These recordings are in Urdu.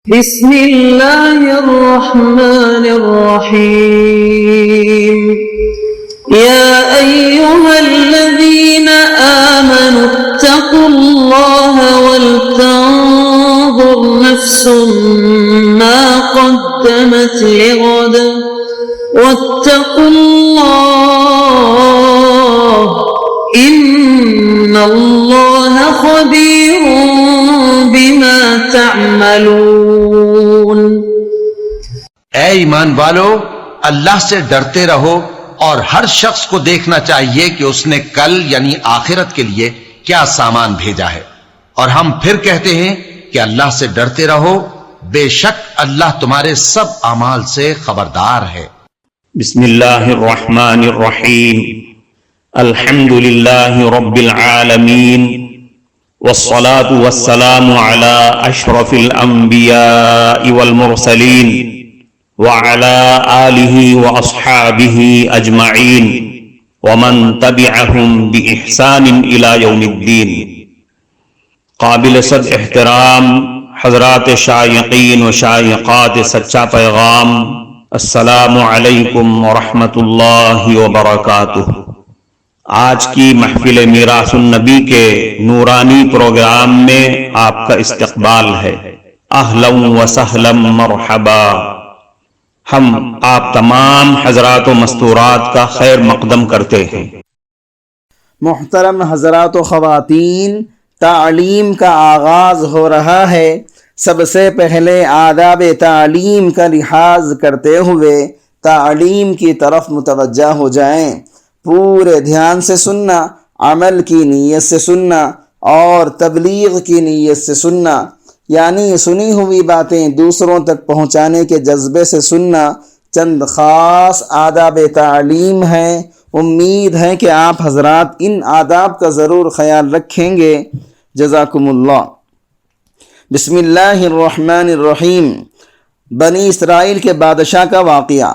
بسم اللہ الرحمن الرحیم یا ایہا الذین آمنوا اتقوا اللہ ولتنظر نفس ما قدمت لغد واتقوا اللہ ان اللہ خبیر بما تعملون۔ اے ایمان والو، اللہ سے ڈرتے رہو اور ہر شخص کو دیکھنا چاہیے کہ اس نے کل یعنی آخرت کے لیے کیا سامان بھیجا ہے، اور ہم پھر کہتے ہیں کہ اللہ سے ڈرتے رہو، بے شک اللہ تمہارے سب اعمال سے خبردار ہے۔ بسم اللہ الرحمن الرحیم، الحمد للہ رب العالمین، والصلاة والسلام على اشرف الانبیاء والمرسلین وعلى آلہ واصحابہ اجمعین ومن تبعہم بإحسان الى یوم الدین۔ قابل صد احترام حضرات شائقین و شائقات سچا پیغام، السلام علیکم ورحمۃ اللہ وبرکاتہ۔ آج کی محفل میراث النبی کے نورانی پروگرام میں آپ کا استقبال ہے۔ اہلا و سہلا مرحبا۔ ہم آپ تمام حضرات و مستورات کا خیر مقدم کرتے ہیں۔ محترم حضرات و خواتین، تعلیم کا آغاز ہو رہا ہے۔ سب سے پہلے آداب تعلیم کا لحاظ کرتے ہوئے تعلیم کی طرف متوجہ ہو جائیں۔ پورے دھیان سے سننا، عمل کی نیت سے سننا اور تبلیغ کی نیت سے سننا، یعنی سنی ہوئی باتیں دوسروں تک پہنچانے کے جذبے سے سننا۔ چند خاص آداب تعلیم ہیں، امید ہے کہ آپ حضرات ان آداب کا ضرور خیال رکھیں گے۔ جزاکم اللہ۔ بسم اللہ الرحمن الرحیم۔ بنی اسرائیل کے بادشاہ کا واقعہ۔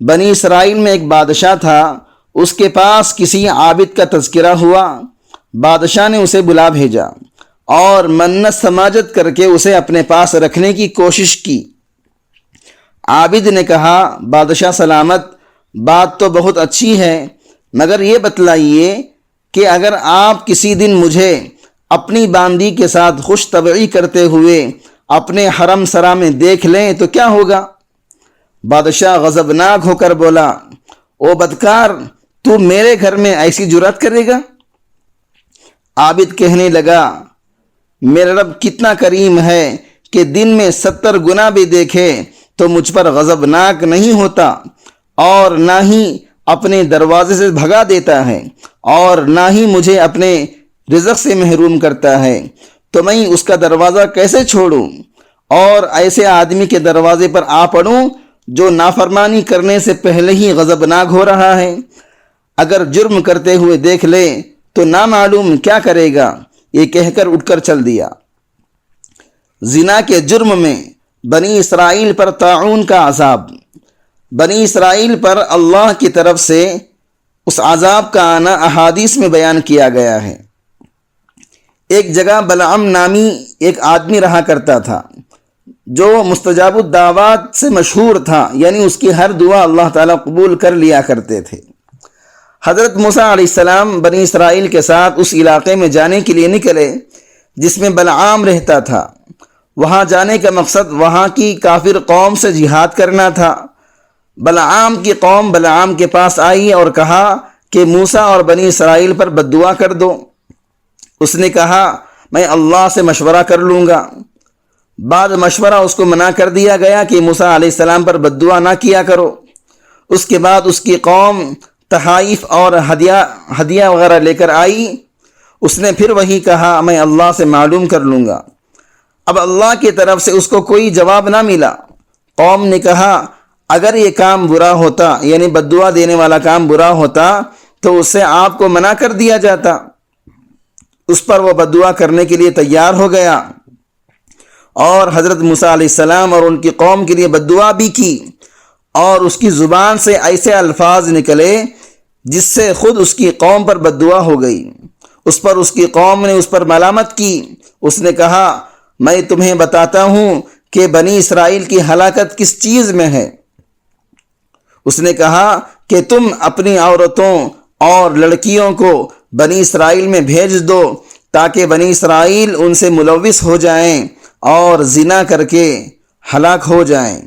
بنی اسرائیل میں ایک بادشاہ تھا، اس کے پاس کسی عابد کا تذکرہ ہوا۔ بادشاہ نے اسے بلا بھیجا اور منت سماجت کر کے اسے اپنے پاس رکھنے کی کوشش کی۔ عابد نے کہا، بادشاہ سلامت، بات تو بہت اچھی ہے، مگر یہ بتلائیے کہ اگر آپ کسی دن مجھے اپنی باندی کے ساتھ خوش طبعی کرتے ہوئے اپنے حرم سرا میں دیکھ لیں تو کیا ہوگا؟ بادشاہ غضبناک ہو کر بولا، او بدکار، تو میرے گھر میں ایسی جرات کرے گا؟ عابد کہنے لگا، میرا رب کتنا کریم ہے کہ دن میں 70 گنا بھی دیکھے تو مجھ پر غضبناک نہیں ہوتا، اور نہ ہی اپنے دروازے سے بھگا دیتا ہے، اور نہ ہی مجھے اپنے رزق سے محروم کرتا ہے، تو میں اس کا دروازہ کیسے چھوڑوں اور ایسے آدمی کے دروازے پر آ پڑوں جو نافرمانی کرنے سے پہلے ہی غضبناک ہو رہا ہے؟ اگر جرم کرتے ہوئے دیکھ لے تو نامعلوم کیا کرے گا؟ یہ کہہ کر اٹھ کر چل دیا۔ زنا کے جرم میں بنی اسرائیل پر طاعون کا عذاب۔ بنی اسرائیل پر اللہ کی طرف سے اس عذاب کا آنا احادیث میں بیان کیا گیا ہے۔ ایک جگہ بلعم نامی ایک آدمی رہا کرتا تھا جو مستجاب الدعوات سے مشہور تھا، یعنی اس کی ہر دعا اللہ تعالیٰ قبول کر لیا کرتے تھے۔ حضرت موسیٰ علیہ السلام بنی اسرائیل کے ساتھ اس علاقے میں جانے کے لیے نکلے جس میں بلعام رہتا تھا۔ وہاں جانے کا مقصد وہاں کی کافر قوم سے جہاد کرنا تھا۔ بلعام کی قوم بلعام کے پاس آئی اور کہا کہ موسیٰ اور بنی اسرائیل پر بددعا کر دو۔ اس نے کہا، میں اللہ سے مشورہ کر لوں گا۔ بعد مشورہ اس کو منع کر دیا گیا کہ موسیٰ علیہ السلام پر بددعا نہ کیا کرو۔ اس کے بعد اس کی قوم تحائف اور ہدیہ وغیرہ لے کر آئی۔ اس نے پھر وہی کہا، میں اللہ سے معلوم کر لوں گا۔ اب اللہ کی طرف سے اس کو کوئی جواب نہ ملا۔ قوم نے کہا، اگر یہ کام برا ہوتا، یعنی بددعا دینے والا کام برا ہوتا تو اس سے آپ کو منع کر دیا جاتا۔ اس پر وہ بددعا کرنے کے لیے تیار ہو گیا اور حضرت موسیٰ علیہ السلام اور ان کی قوم کے لیے بددعا بھی کی، اور اس کی زبان سے ایسے الفاظ نکلے جس سے خود اس کی قوم پر بددعا ہو گئی۔ اس پر اس کی قوم نے اس پر ملامت کی۔ اس نے کہا، میں تمہیں بتاتا ہوں کہ بنی اسرائیل کی ہلاکت کس چیز میں ہے؟ اس نے کہا کہ تم اپنی عورتوں اور لڑکیوں کو بنی اسرائیل میں بھیج دو تاکہ بنی اسرائیل ان سے ملوث ہو جائیں اور زنا کر کے ہلاک ہو جائیں۔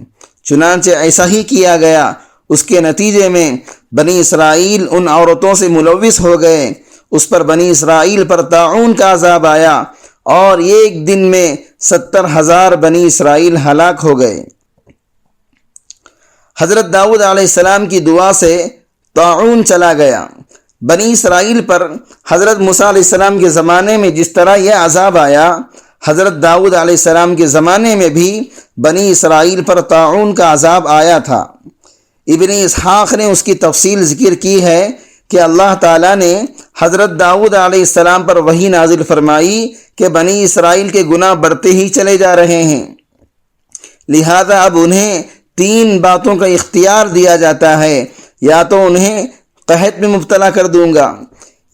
چنانچہ ایسا ہی کیا گیا۔ اس کے نتیجے میں بنی اسرائیل ان عورتوں سے ملوث ہو گئے۔ اس پر بنی اسرائیل پر طاعون کا عذاب آیا اور ایک دن میں 70,000 بنی اسرائیل ہلاک ہو گئے۔ حضرت داؤد علیہ السلام کی دعا سے طاعون چلا گیا۔ بنی اسرائیل پر حضرت موسیٰ علیہ السلام کے زمانے میں جس طرح یہ عذاب آیا، حضرت داؤد علیہ السلام کے زمانے میں بھی بنی اسرائیل پر طاعون کا عذاب آیا تھا۔ ابن اسحاق نے اس کی تفصیل ذکر کی ہے کہ اللہ تعالیٰ نے حضرت داؤد علیہ السلام پر وحی نازل فرمائی کہ بنی اسرائیل کے گناہ بڑھتے ہی چلے جا رہے ہیں، لہذا اب انہیں 3 باتوں کا اختیار دیا جاتا ہے، یا تو انہیں قحط میں مبتلا کر دوں گا،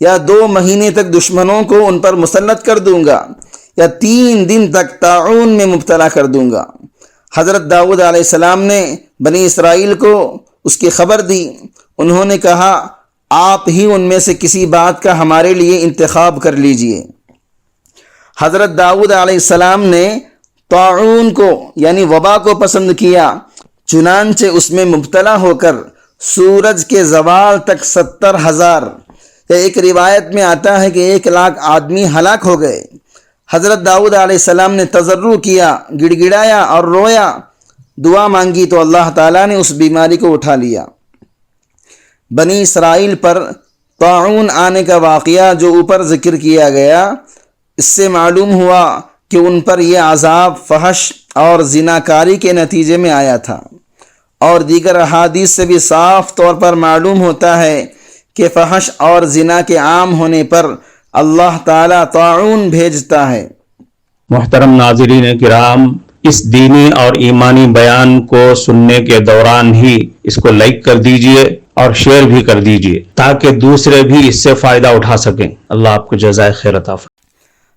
یا 2 مہینے تک دشمنوں کو ان پر مسلط کر دوں گا، یا 3 دن تک طاعون میں مبتلا کر دوں گا۔ حضرت داؤد علیہ السلام نے بنی اسرائیل کو اس کی خبر دی۔ انہوں نے کہا آپ ہی ان میں سے کسی بات کا ہمارے لیے انتخاب کر لیجئے۔ حضرت داؤد علیہ السلام نے طاعون کو یعنی وبا کو پسند کیا، چنانچہ اس میں مبتلا ہو کر سورج کے زوال تک 70,000 یا ایک روایت میں آتا ہے کہ 1,00,000 آدمی ہلاک ہو گئے۔ حضرت داؤد علیہ السلام نے تضرع کیا، گڑ گڑایا اور رویا، دعا مانگی تو اللہ تعالیٰ نے اس بیماری کو اٹھا لیا۔ بنی اسرائیل پر طاعون آنے کا واقعہ جو اوپر ذکر کیا گیا، اس سے معلوم ہوا کہ ان پر یہ عذاب فحش اور زناکاری کے نتیجے میں آیا تھا، اور دیگر احادیث سے بھی صاف طور پر معلوم ہوتا ہے کہ فحش اور زنا کے عام ہونے پر اللہ تعالیٰ طاعون بھیجتا ہے۔ محترم ناظرین کرام، اس دینی اور ایمانی بیان کو سننے کے دوران ہی اس کو لائک کر دیجئے اور شیئر بھی کر دیجئے تاکہ دوسرے بھی اس سے فائدہ اٹھا سکیں۔ اللہ آپ کو جزائے خیر عطا فرمائے۔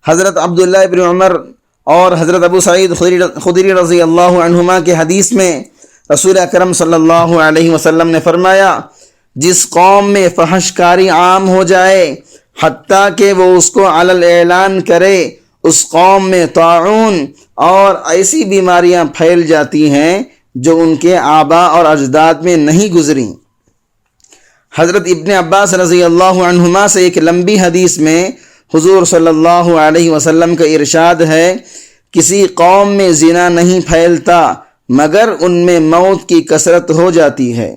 حضرت عبداللہ ابن عمر اور حضرت ابو سعید خدری رضی اللہ عنہما کے حدیث میں رسول اکرم صلی اللہ علیہ وسلم نے فرمایا، جس قوم میں فحش کاری عام ہو جائے حتیٰ کہ وہ اس کو علی الاعلان کرے، اس قوم میں طاعون اور ایسی بیماریاں پھیل جاتی ہیں جو ان کے آباء اور اجداد میں نہیں گزریں۔ حضرت ابن عباس رضی اللہ عنہما سے ایک لمبی حدیث میں حضور صلی اللہ علیہ وسلم کا ارشاد ہے، کسی قوم میں زنا نہیں پھیلتا مگر ان میں موت کی کثرت ہو جاتی ہے۔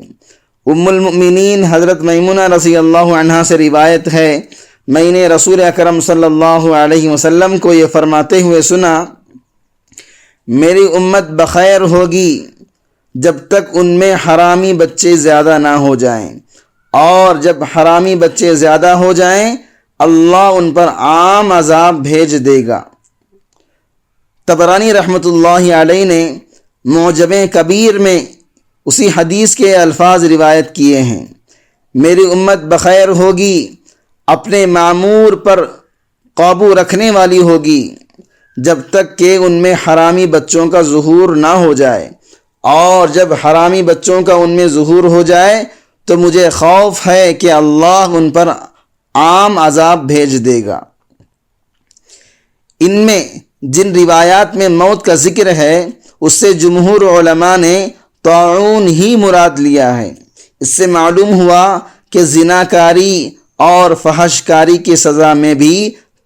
ام المؤمنین حضرت میمونہ رضی اللہ عنہا سے روایت ہے، میں نے رسول اکرم صلی اللہ علیہ وسلم کو یہ فرماتے ہوئے سنا، میری امت بخیر ہوگی جب تک ان میں حرامی بچے زیادہ نہ ہو جائیں، اور جب حرامی بچے زیادہ ہو جائیں اللہ ان پر عام عذاب بھیج دے گا۔ طبرانی رحمۃ اللہ علیہ نے معجم کبیر میں اسی حدیث کے الفاظ روایت کیے ہیں، میری امت بخیر ہوگی، اپنے معمور پر قابو رکھنے والی ہوگی جب تک کہ ان میں حرامی بچوں کا ظہور نہ ہو جائے، اور جب حرامی بچوں کا ان میں ظہور ہو جائے تو مجھے خوف ہے کہ اللہ ان پر عام عذاب بھیج دے گا۔ ان میں جن روایات میں موت کا ذکر ہے اس سے جمہور علماء نے طاعون ہی مراد لیا ہے۔ اس سے معلوم ہوا کہ زناکاری اور فحش کاری کی سزا میں بھی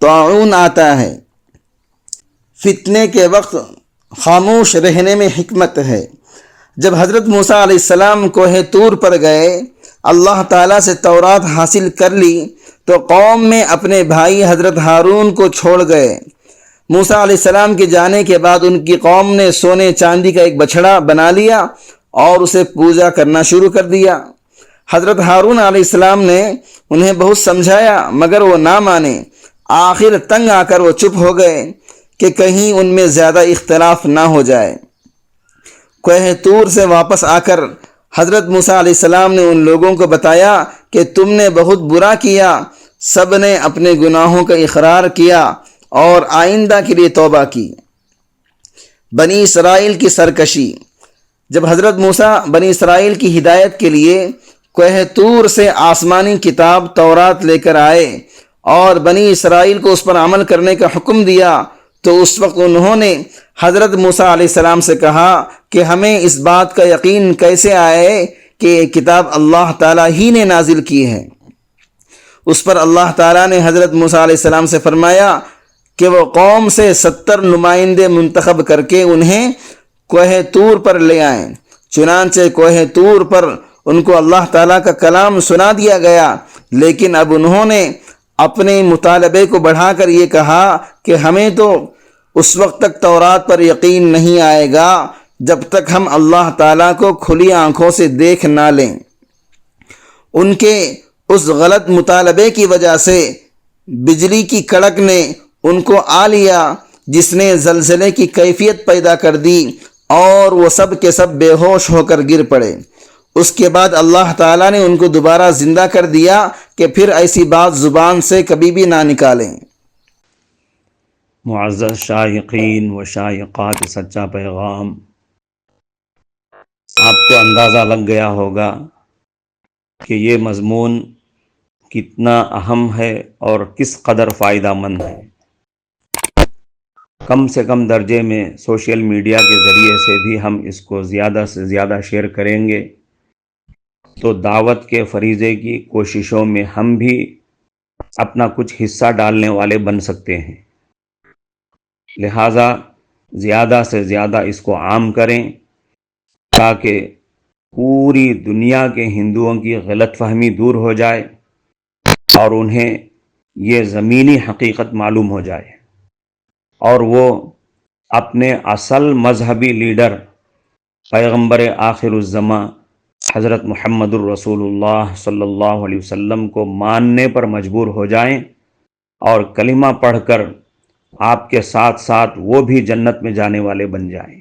طاعون آتا ہے۔ فتنے کے وقت خاموش رہنے میں حکمت ہے۔ جب حضرت موسیٰ علیہ السلام کوہ طور پر گئے، اللہ تعالیٰ سے تورات حاصل کر لی تو قوم میں اپنے بھائی حضرت ہارون کو چھوڑ گئے۔ موسیٰ علیہ السلام کے جانے کے بعد ان کی قوم نے سونے چاندی کا ایک بچھڑا بنا لیا اور اسے پوجا کرنا شروع کر دیا۔ حضرت ہارون علیہ السلام نے انہیں بہت سمجھایا مگر وہ نہ مانے۔ آخر تنگ آ کر وہ چپ ہو گئے کہ کہیں ان میں زیادہ اختلاف نہ ہو جائے۔ کوہ طور سے واپس آ کر حضرت موسیٰ علیہ السلام نے ان لوگوں کو بتایا کہ تم نے بہت برا کیا۔ سب نے اپنے گناہوں کا اقرار کیا اور آئندہ کے لیے توبہ کی۔ بنی اسرائیل کی سرکشی۔ جب حضرت موسیٰ بنی اسرائیل کی ہدایت کے لیے کوہ طور سے آسمانی کتاب تورات لے کر آئے اور بنی اسرائیل کو اس پر عمل کرنے کا حکم دیا، تو اس وقت انہوں نے حضرت موسیٰ علیہ السلام سے کہا کہ ہمیں اس بات کا یقین کیسے آئے کہ یہ کتاب اللہ تعالیٰ ہی نے نازل کی ہے۔ اس پر اللہ تعالیٰ نے حضرت موسیٰ علیہ السلام سے فرمایا کہ وہ قوم سے 70 نمائندے منتخب کر کے انہیں کوہ طور پر لے آئیں۔ چنانچہ کوہ طور پر ان کو اللہ تعالیٰ کا کلام سنا دیا گیا، لیکن اب انہوں نے اپنے مطالبے کو بڑھا کر یہ کہا کہ ہمیں تو اس وقت تک تورات پر یقین نہیں آئے گا جب تک ہم اللہ تعالیٰ کو کھلی آنکھوں سے دیکھ نہ لیں۔ ان کے اس غلط مطالبے کی وجہ سے بجلی کی کڑک نے ان کو آ لیا، جس نے زلزلے کی کیفیت پیدا کر دی اور وہ سب کے سب بے ہوش ہو کر گر پڑے۔ اس کے بعد اللہ تعالیٰ نے ان کو دوبارہ زندہ کر دیا کہ پھر ایسی بات زبان سے کبھی بھی نہ نکالیں۔ معزز شائقین و شائقات سچا پیغام، آپ کو اندازہ لگ گیا ہوگا کہ یہ مضمون کتنا اہم ہے اور کس قدر فائدہ مند ہے۔ کم سے کم درجے میں سوشل میڈیا کے ذریعے سے بھی ہم اس کو زیادہ سے زیادہ شیئر کریں گے تو دعوت کے فریضے کی کوششوں میں ہم بھی اپنا کچھ حصہ ڈالنے والے بن سکتے ہیں۔ لہٰذا زیادہ سے زیادہ اس کو عام کریں تاکہ پوری دنیا کے ہندوؤں کی غلط فہمی دور ہو جائے اور انہیں یہ زمینی حقیقت معلوم ہو جائے، اور وہ اپنے اصل مذہبی لیڈر پیغمبر آخر الزماں حضرت محمد الرسول اللہ صلی اللہ علیہ وسلم کو ماننے پر مجبور ہو جائیں اور کلمہ پڑھ کر آپ کے ساتھ ساتھ وہ بھی جنت میں جانے والے بن جائیں۔